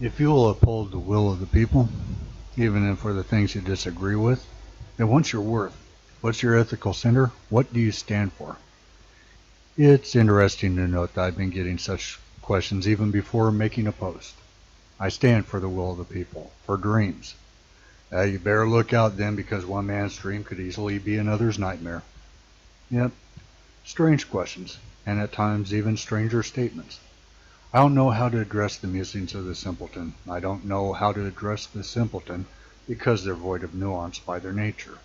If you will uphold the will of the people, even for the things you disagree with, then what's your worth? What's your ethical center? What do you stand for? It's interesting to note that I've been getting such questions even before making a post. I stand for the will of the people, for dreams. You better look out then because one man's dream could easily be another's nightmare. Yep, strange questions, and at times even stranger statements. I don't know how to address the musings of the simpleton. I don't know how to address the simpleton because they're void of nuance by their nature.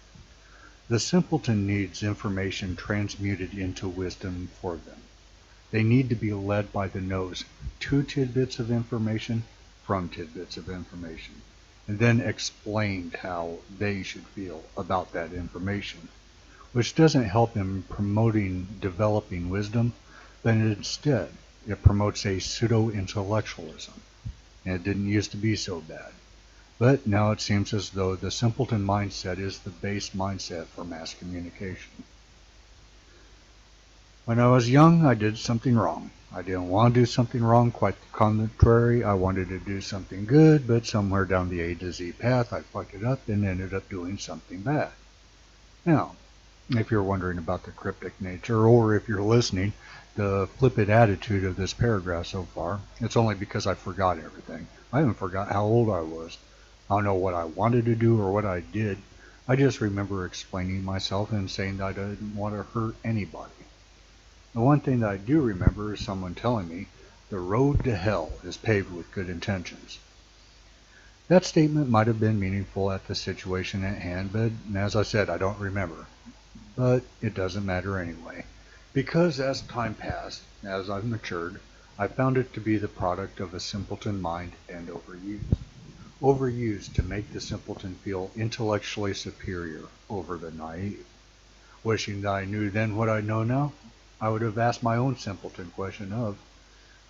The simpleton needs information transmuted into wisdom for them. They need to be led by the nose to tidbits of information from tidbits of information, and then explained how they should feel about that information, which doesn't help in promoting developing wisdom, but instead it promotes a pseudo-intellectualism, and it didn't used to be so bad. But now it seems as though the simpleton mindset is the base mindset for mass communication. When I was young, I did something wrong. I didn't want to do something wrong, quite the contrary. I wanted to do something good, but somewhere down the A to Z path, I fucked it up and ended up doing something bad. Now, if you're wondering about the cryptic nature, or if you're listening, the flippant attitude of this paragraph so far, it's only because I forgot everything. I haven't forgot how old I was. I don't know what I wanted to do or what I did. I just remember explaining myself and saying that I didn't want to hurt anybody. The one thing that I do remember is someone telling me the road to hell is paved with good intentions. That statement might have been meaningful at the situation at hand, but as I said, I don't remember. But it doesn't matter anyway, because as time passed, as I've matured, I found it to be the product of a simpleton mind and overused. Overused to make the simpleton feel intellectually superior over the naive. Wishing that I knew then what I know now, I would have asked my own simpleton question of,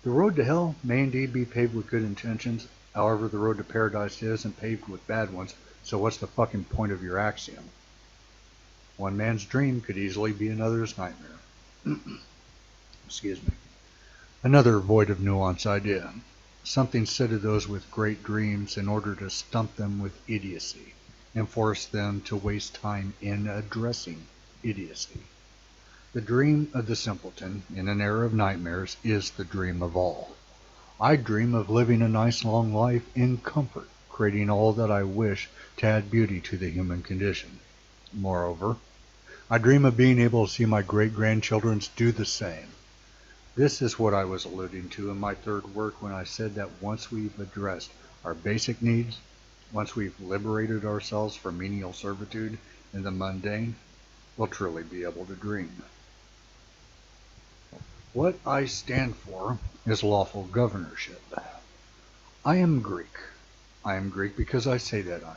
the road to hell may indeed be paved with good intentions, however the road to paradise isn't paved with bad ones, so what's the fucking point of your axiom? One man's dream could easily be another's nightmare. Excuse me. Another void of nuance idea. Something said to those with great dreams in order to stump them with idiocy and force them to waste time in addressing idiocy. The dream of the simpleton in an era of nightmares is the dream of all. I dream of living a nice long life in comfort, creating all that I wish to add beauty to the human condition. Moreover, I dream of being able to see my great-grandchildren do the same. This is what I was alluding to in my third work when I said that once we've addressed our basic needs, once we've liberated ourselves from menial servitude in the mundane, we'll truly be able to dream. What I stand for is lawful governorship. I am Greek. I am Greek because I say that I am.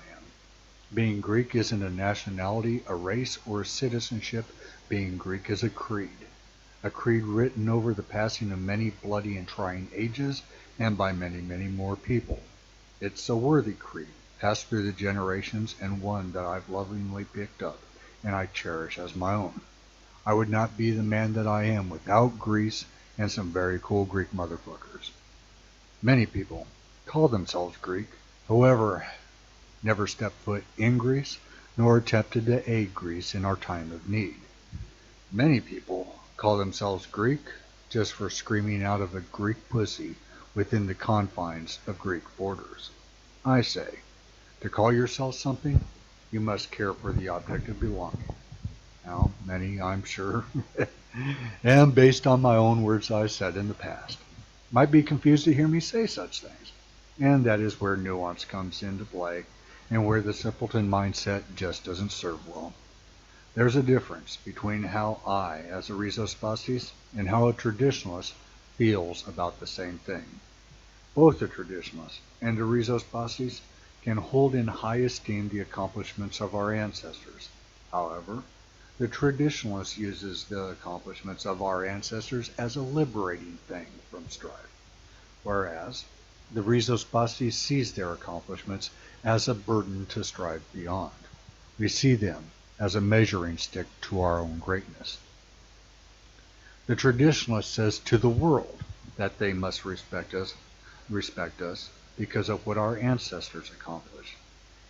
Being Greek isn't a nationality, a race, or a citizenship. Being Greek is a creed written over the passing of many bloody and trying ages and by many, many more people. It's a worthy creed, passed through the generations, and one that I've lovingly picked up and I cherish as my own. I would not be the man that I am without Greece and some very cool Greek motherfuckers. Many people call themselves Greek, however, never stepped foot in Greece, nor attempted to aid Greece in our time of need. Many people call themselves Greek just for screaming out of a Greek pussy within the confines of Greek borders. I say, to call yourself something, you must care for the object of belonging. Now, many, I'm sure, and based on my own words I said in the past, might be confused to hear me say such things. And that is where nuance comes into play, and where the simpleton mindset just doesn't serve well. There's a difference between how I, as a Rhizospastes, and how a traditionalist feels about the same thing. Both the traditionalist and the Rhizospastes can hold in high esteem the accomplishments of our ancestors. However, the traditionalist uses the accomplishments of our ancestors as a liberating thing from strife, whereas the Rhizospastes sees their accomplishments as a burden to strive beyond. We see them as a measuring stick to our own greatness. The traditionalist says to the world that they must respect us, because of what our ancestors accomplished.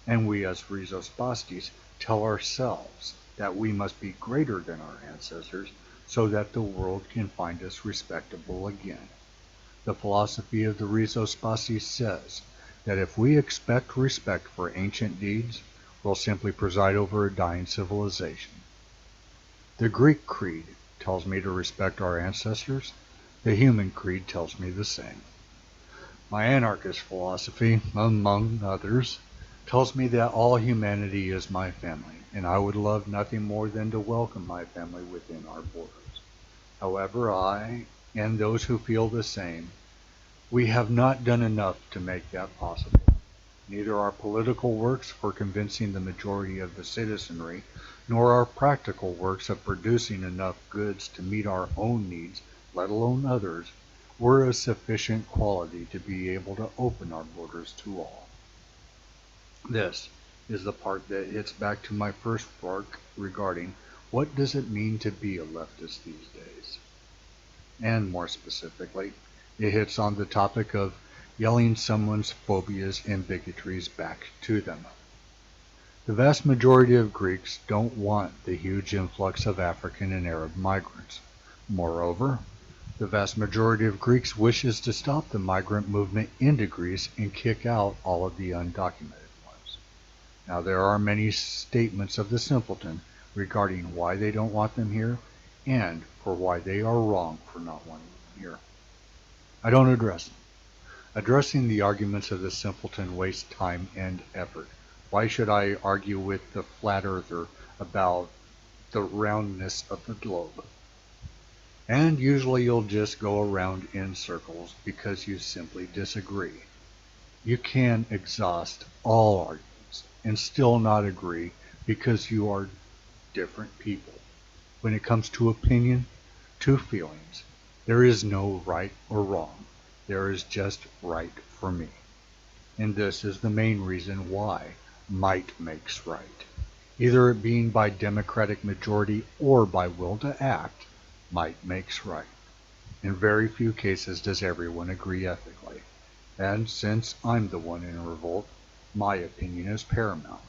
And we as Rhizospastes tell ourselves that we must be greater than our ancestors so that the world can find us respectable again. The philosophy of the Rhizospastes says that if we expect respect for ancient deeds, we'll simply preside over a dying civilization. The Greek creed tells me to respect our ancestors. The human creed tells me the same. My anarchist philosophy, among others, tells me that all humanity is my family, and I would love nothing more than to welcome my family within our borders. However, I, and those who feel the same, we have not done enough to make that possible. Neither our political works for convincing the majority of the citizenry, nor our practical works of producing enough goods to meet our own needs, let alone others, were of sufficient quality to be able to open our borders to all. This is the part that hits back to my first remark regarding what does it mean to be a leftist these days. And more specifically, it hits on the topic of yelling someone's phobias and bigotries back to them. The vast majority of Greeks don't want the huge influx of African and Arab migrants. Moreover, the vast majority of Greeks wishes to stop the migrant movement into Greece and kick out all of the undocumented ones. Now, there are many statements of the simpleton regarding why they don't want them here and for why they are wrong for not wanting them here. I don't address them. Addressing the arguments of the simpleton wastes time and effort. Why should I argue with the flat earther about the roundness of the globe? And usually you'll just go around in circles because you simply disagree. You can exhaust all arguments and still not agree because you are different people. When it comes to opinion, to feelings, there is no right or wrong. There is just right for me. And this is the main reason why might makes right. Either it being by democratic majority or by will to act, might makes right. In very few cases does everyone agree ethically. And since I'm the one in revolt, my opinion is paramount.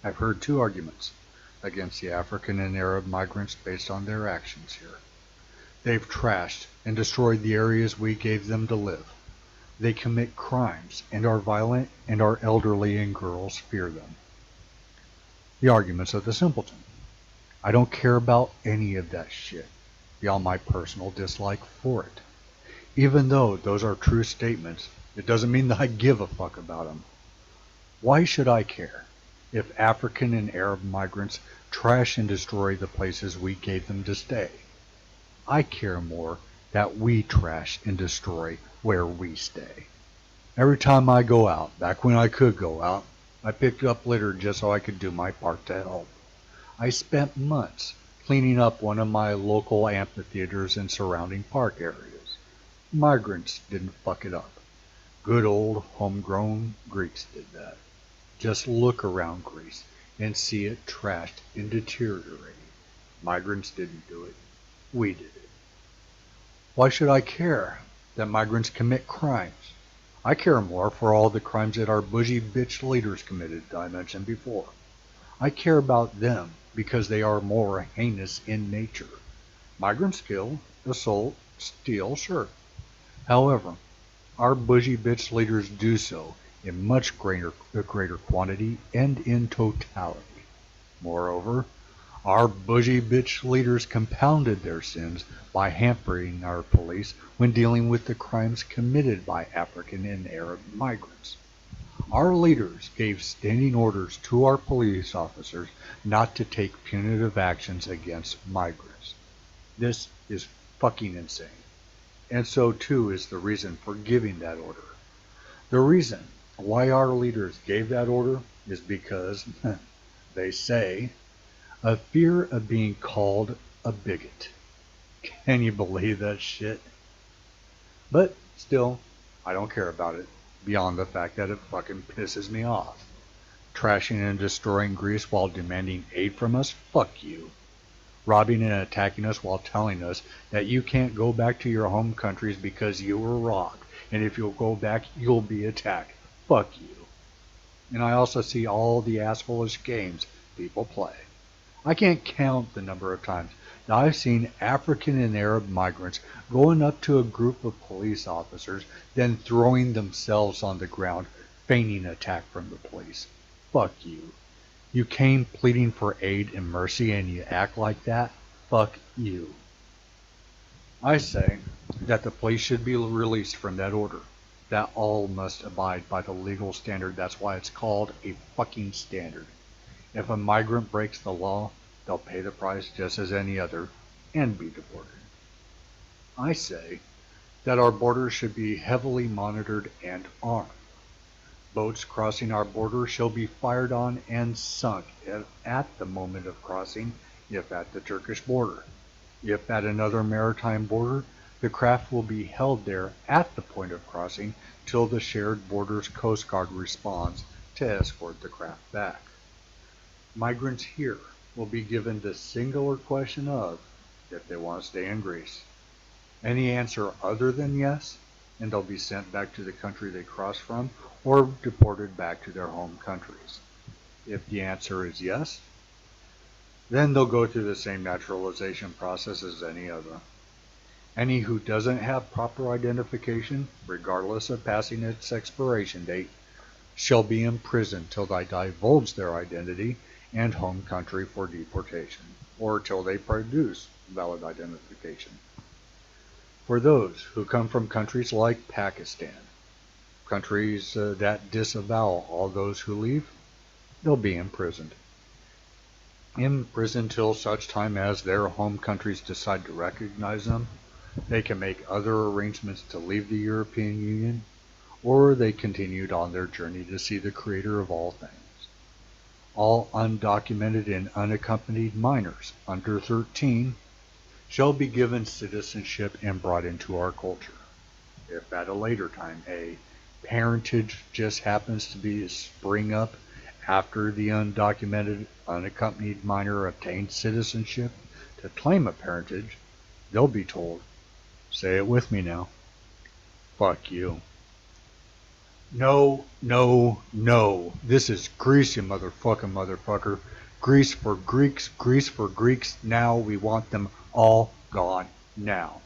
I've heard two arguments against the African and Arab migrants based on their actions here. They've trashed and destroyed the areas we gave them to live. They commit crimes and are violent, and our elderly and girls fear them. The arguments of the simpleton. I don't care about any of that shit, beyond my personal dislike for it. Even though those are true statements, it doesn't mean that I give a fuck about them. Why should I care if African and Arab migrants trash and destroy the places we gave them to stay? I care more that we trash and destroy where we stay. Every time I go out, back when I could go out, I picked up litter just so I could do my part to help. I spent months cleaning up one of my local amphitheaters and surrounding park areas. Migrants didn't fuck it up. Good old homegrown Greeks did that. Just look around Greece and see it trashed and deteriorating. Migrants didn't do it. We did it. Why should I care that migrants commit crimes? I care more for all the crimes that our bougie bitch leaders committed that I mentioned before. I care about them because they are more heinous in nature. Migrants kill, assault, steal, sure. However, our bougie bitch leaders do so in much greater quantity and in totality. Moreover, our bougie bitch leaders compounded their sins by hampering our police when dealing with the crimes committed by African and Arab migrants. Our leaders gave standing orders to our police officers not to take punitive actions against migrants. This is fucking insane. And so too is the reason for giving that order. The reason why our leaders gave that order is because, they say, of fear of being called a bigot. Can you believe that shit? But still, I don't care about it, beyond the fact that it fucking pisses me off. Trashing and destroying Greece while demanding aid from us? Fuck you. Robbing and attacking us while telling us that you can't go back to your home countries because you were robbed And if you'll go back, you'll be attacked. Fuck you. And I also see all the assholeish games people play. I can't count the number of times that I've seen African and Arab migrants going up to a group of police officers, then throwing themselves on the ground, feigning attack from the police. Fuck you. You came pleading for aid and mercy and you act like that? Fuck you. I say that the police should be released from that order. That all must abide by the legal standard. That's why it's called a fucking standard. If a migrant breaks the law, they'll pay the price just as any other and be deported. I say that our borders should be heavily monitored and armed. Boats crossing our border shall be fired on and sunk at the moment of crossing, if at the Turkish border. If at another maritime border, the craft will be held there at the point of crossing till the shared borders Coast Guard responds to escort the craft back. Migrants here will be given the singular question of if they want to stay in Greece. Any answer other than yes, and they'll be sent back to the country they crossed from or deported back to their home countries. If the answer is yes, then they'll go through the same naturalization process as any other. Any who doesn't have proper identification, regardless of passing its expiration date, shall be imprisoned till they divulge their identity and home country for deportation, or till they produce valid identification. For those who come from countries like Pakistan, countries that disavow all those who leave, they'll be imprisoned. Imprisoned till such time as their home countries decide to recognize them. They can make other arrangements to leave the European Union, or they continued on their journey to see the Creator of all things. All undocumented and unaccompanied minors under 13 shall be given citizenship and brought into our culture. If at a later time a parentage just happens to be spring up after the undocumented, unaccompanied minor obtains citizenship to claim a parentage, they'll be told, say it with me now, fuck you. No, no, no. This is Greece, you motherfucker. Greece for Greeks, Greece for Greeks. Now we want them all gone now.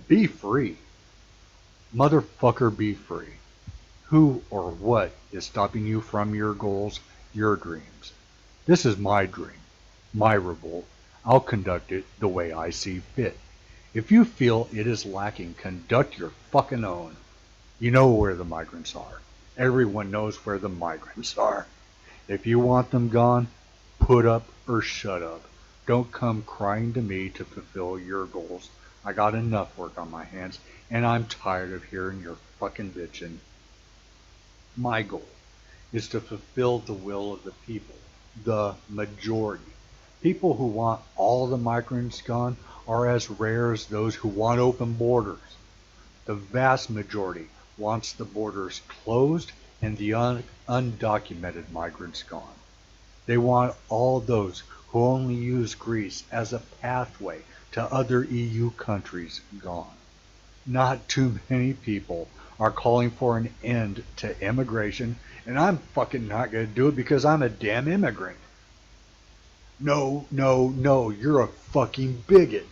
Be free. Motherfucker, be free. Who or what is stopping you from your goals, your dreams? This is my dream, my revolt. I'll conduct it the way I see fit. If you feel it is lacking, conduct your fucking own. You know where the migrants are. Everyone knows where the migrants are. If you want them gone, put up or shut up. Don't come crying to me to fulfill your goals. I got enough work on my hands, and I'm tired of hearing your fucking bitching. My goal is to fulfill the will of the people, the majority. People who want all the migrants gone are as rare as those who want open borders. The vast majority wants the borders closed and the undocumented migrants gone. They want all those who only use Greece as a pathway to other EU countries gone. Not too many people are calling for an end to immigration, and I'm fucking not going to do it because I'm a damn immigrant. No, no, no, you're a fucking bigot.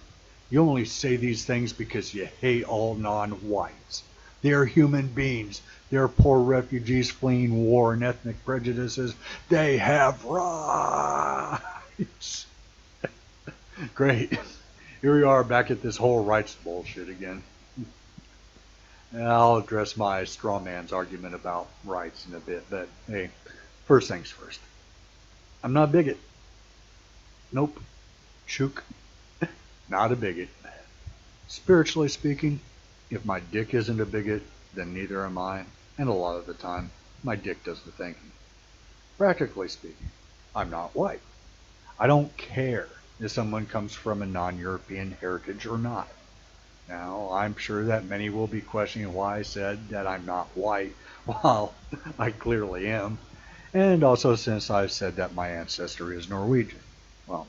You only say these things because you hate all non-whites. They're human beings. They're poor refugees fleeing war and ethnic prejudices. They have rights. Great. Here we are back at this whole rights bullshit again. I'll address my straw man's argument about rights in a bit, but hey, first things first. I'm not a bigot. Nope. Chook. Not a bigot. Spiritually speaking, if my dick isn't a bigot, then neither am I, and a lot of the time, my dick does the thinking. Practically speaking, I'm not white. I don't care if someone comes from a non-European heritage or not. Now, I'm sure that many will be questioning why I said that I'm not white, while I clearly am, and also since I've said that my ancestry is Norwegian. Well,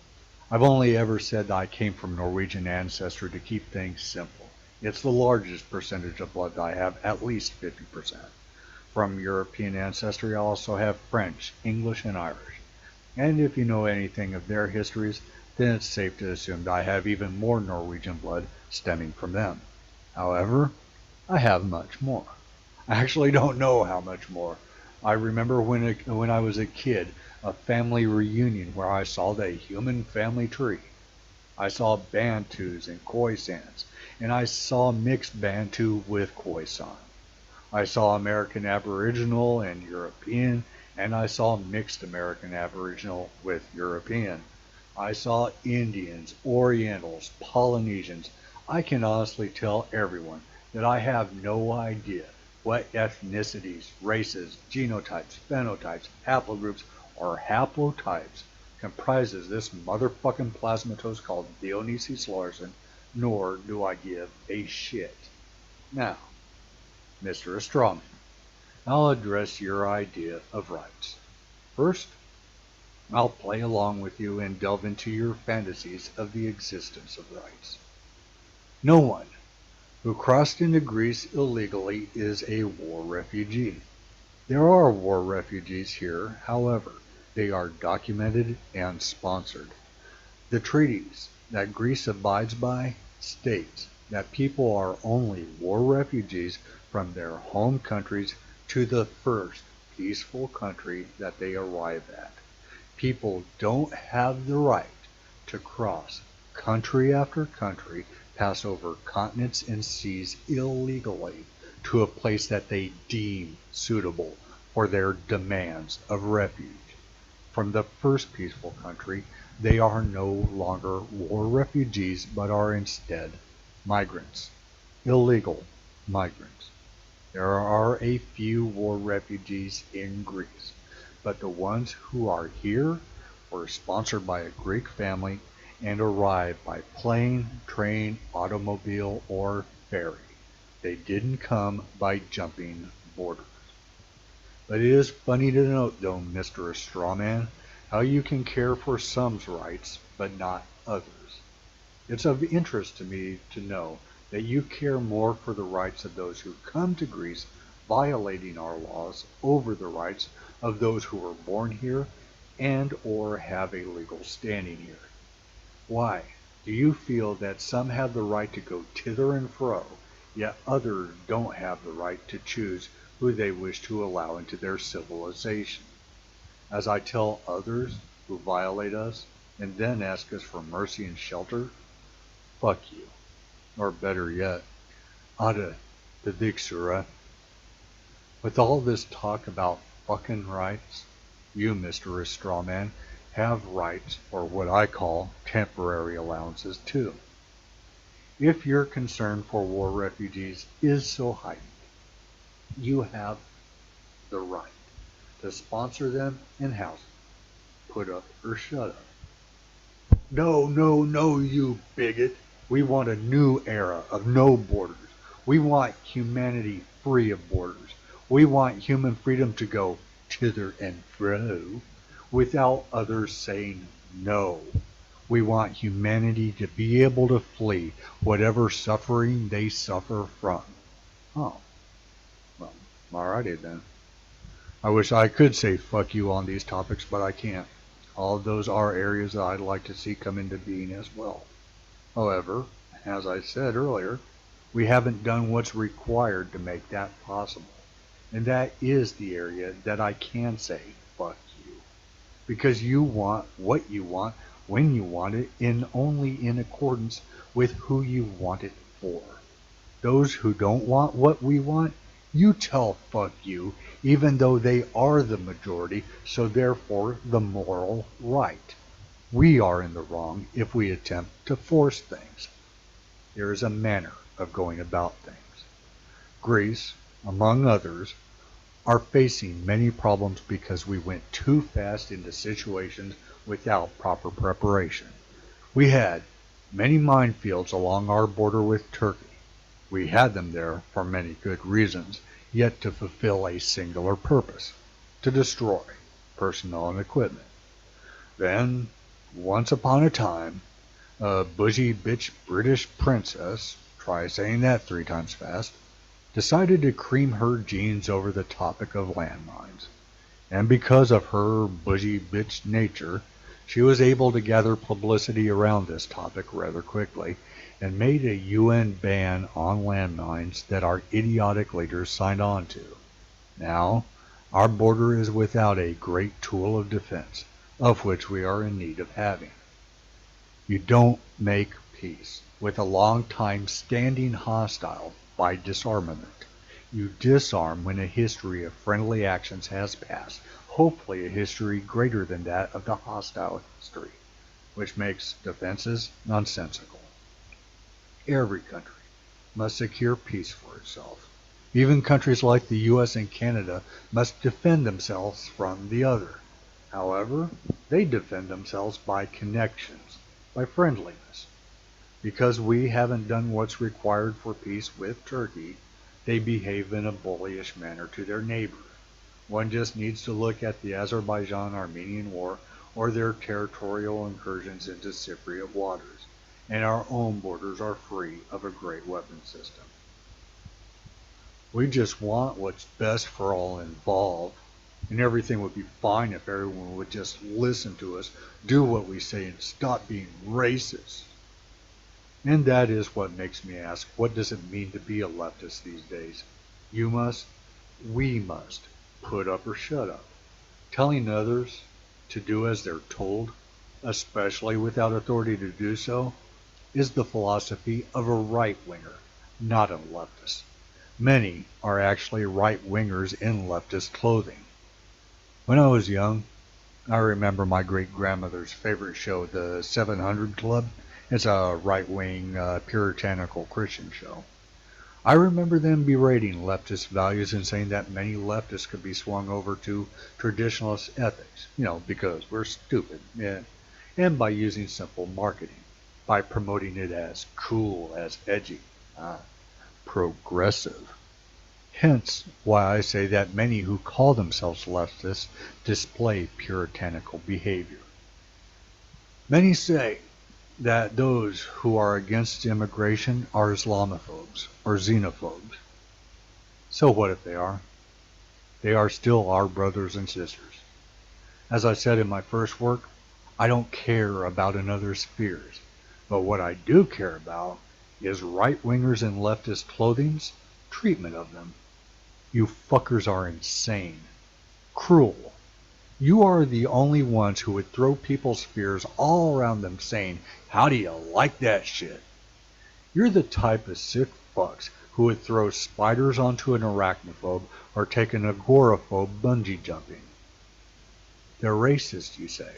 I've only ever said that I came from Norwegian ancestry to keep things simple. It's the largest percentage of blood that I have, at least 50%. From European ancestry, I also have French, English, and Irish. And if you know anything of their histories, then it's safe to assume that I have even more Norwegian blood stemming from them. However, I have much more. I actually don't know how much more. I remember when I was a kid, a family reunion where I saw the human family tree. I saw Bantus and Khoisans, and I saw mixed Bantu with Khoisan. I saw American Aboriginal and European, and I saw mixed American Aboriginal with European. I saw Indians, Orientals, Polynesians. I can honestly tell everyone that I have no idea what ethnicities, races, genotypes, phenotypes, haplogroups, or haplotypes comprises this motherfucking plasmatose called Dionysius Larson, nor do I give a shit. Now, Mr. Astronomy, I'll address your idea of rights. First, I'll play along with you and delve into your fantasies of the existence of rights. No one who crossed into Greece illegally is a war refugee. There are war refugees here, however, they are documented and sponsored. The treaties that Greece abides by states that people are only war refugees from their home countries to the first peaceful country that they arrive at. People don't have the right to cross country after country, pass over continents and seas illegally to a place that they deem suitable for their demands of refuge. From the first peaceful country, they are no longer war refugees but are instead migrants, illegal migrants. There are a few war refugees in Greece, but the ones who are here were sponsored by a Greek family and arrived by plane, train, automobile, or ferry. They didn't come by jumping borders. But it is funny to note, though, Mr. Strawman, how you can care for some's rights, but not others. It's of interest to me to know that you care more for the rights of those who come to Greece violating our laws over the rights of those who were born here and or have a legal standing here. Why do you feel that some have the right to go thither and fro, yet others don't have the right to choose who they wish to allow into their civilization? As I tell others who violate us and then ask us for mercy and shelter, fuck you. Or better yet, Ada Dixura. With all this talk about fucking rights, you, Mr. Strawman, have rights, or what I call temporary allowances too. If your concern for war refugees is so heightened, you have the right to sponsor them and house them. Put up or shut up. No, no, no, you bigot. We want a new era of no borders. We want humanity free of borders. We want human freedom to go thither and fro without others saying no. We want humanity to be able to flee whatever suffering they suffer from. Oh, well, alrighty then. I wish I could say fuck you on these topics, but I can't. All of those are areas that I'd like to see come into being as well. However, as I said earlier, we haven't done what's required to make that possible. And that is the area that I can say fuck you. Because you want what you want, when you want it, and only in accordance with who you want it for. Those who don't want what we want, you tell fuck you, even though they are the majority, so therefore the moral right. We are in the wrong if we attempt to force things. There is a manner of going about things. Greece, among others, are facing many problems because we went too fast into situations without proper preparation. We had many minefields along our border with Turkey. We had them there for many good reasons, yet to fulfill a singular purpose, to destroy personnel and equipment. Then, once upon a time, a bougie bitch British princess, try saying that 3 times fast, decided to cream her jeans over the topic of landmines. And because of her bushy bitch nature, she was able to gather publicity around this topic rather quickly and made a UN ban on landmines that our idiotic leaders signed on to. Now, our border is without a great tool of defense, of which we are in need of having. You don't make peace with a long-time standing hostile by disarmament. You disarm when a history of friendly actions has passed, hopefully a history greater than that of the hostile history, which makes defenses nonsensical. Every country must secure peace for itself. Even countries like the US and Canada must defend themselves from the other. However, they defend themselves by connections, by friendliness. Because we haven't done what's required for peace with Turkey, they behave in a bullyish manner to their neighbor. One just needs to look at the Azerbaijan-Armenian War or their territorial incursions into Cypriot waters, and our own borders are free of a great weapon system. We just want what's best for all involved, and everything would be fine if everyone would just listen to us, do what we say, and stop being racist. And that is what makes me ask, what does it mean to be a leftist these days? You must, we must, put up or shut up. Telling others to do as they're told, especially without authority to do so, is the philosophy of a right-winger, not a leftist. Many are actually right-wingers in leftist clothing. When I was young, I remember my great-grandmother's favorite show, the 700 Club. It's a right-wing, puritanical Christian show. I remember them berating leftist values and saying that many leftists could be swung over to traditionalist ethics, because we're stupid, and by using simple marketing, by promoting it as cool, as edgy, progressive. Hence why I say that many who call themselves leftists display puritanical behavior. Many say that those who are against immigration are Islamophobes or xenophobes. So what if they are? They are still our brothers and sisters. As I said in my first work, I don't care about another's fears, but what I do care about is right-wingers in leftist clothing's treatment of them. You fuckers are insane, cruel. You are the only ones who would throw people's fears all around them saying, "How do you like that shit?" You're the type of sick fucks who would throw spiders onto an arachnophobe or take an agoraphobe bungee jumping. They're racist, you say.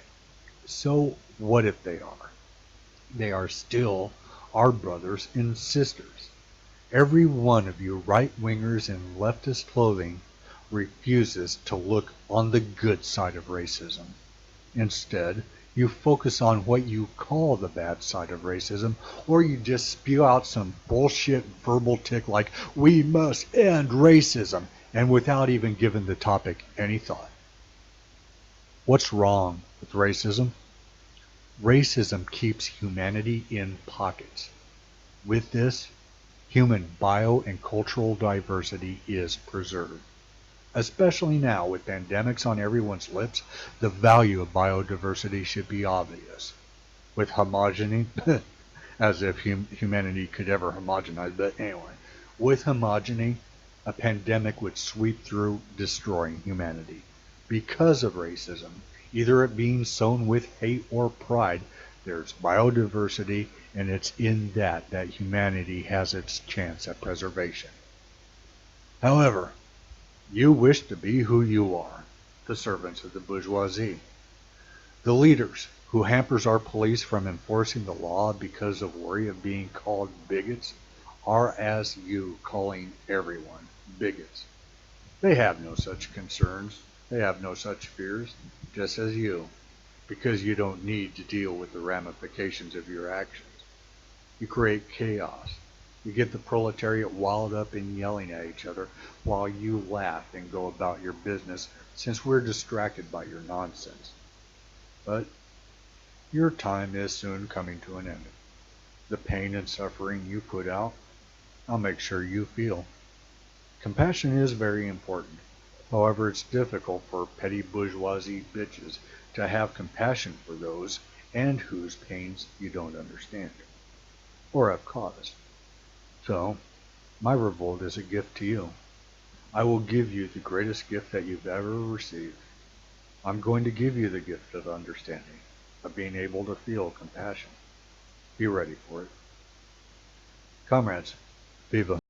So what if they are? They are still our brothers and sisters. Every one of you right-wingers in leftist clothing refuses to look on the good side of racism. Instead, you focus on what you call the bad side of racism, or you just spew out some bullshit verbal tick like, "We must end racism," and without even giving the topic any thought. What's wrong with racism? Racism keeps humanity in pockets. With this, human bio and cultural diversity is preserved. Especially now, with pandemics on everyone's lips, the value of biodiversity should be obvious. With homogeny, as if humanity could ever homogenize, but anyway, with homogeny, a pandemic would sweep through, destroying humanity. Because of racism, either it being sown with hate or pride, there's biodiversity, and it's in that humanity has its chance at preservation. However, you wish to be who you are, the servants of the bourgeoisie. The leaders who hampers our police from enforcing the law because of worry of being called bigots are as you calling everyone bigots. They have no such concerns. They have no such fears, just as you, because you don't need to deal with the ramifications of your actions. You create chaos. You get the proletariat walled up and yelling at each other while you laugh and go about your business since we're distracted by your nonsense. But your time is soon coming to an end. The pain and suffering you put out I'll make sure you feel. Compassion is very important. However, it's difficult for petty bourgeoisie bitches to have compassion for those and whose pains you don't understand or have caused. So, my revolt is a gift to you. I will give you the greatest gift that you've ever received. I'm going to give you the gift of understanding, of being able to feel compassion. Be ready for it. Comrades, viva!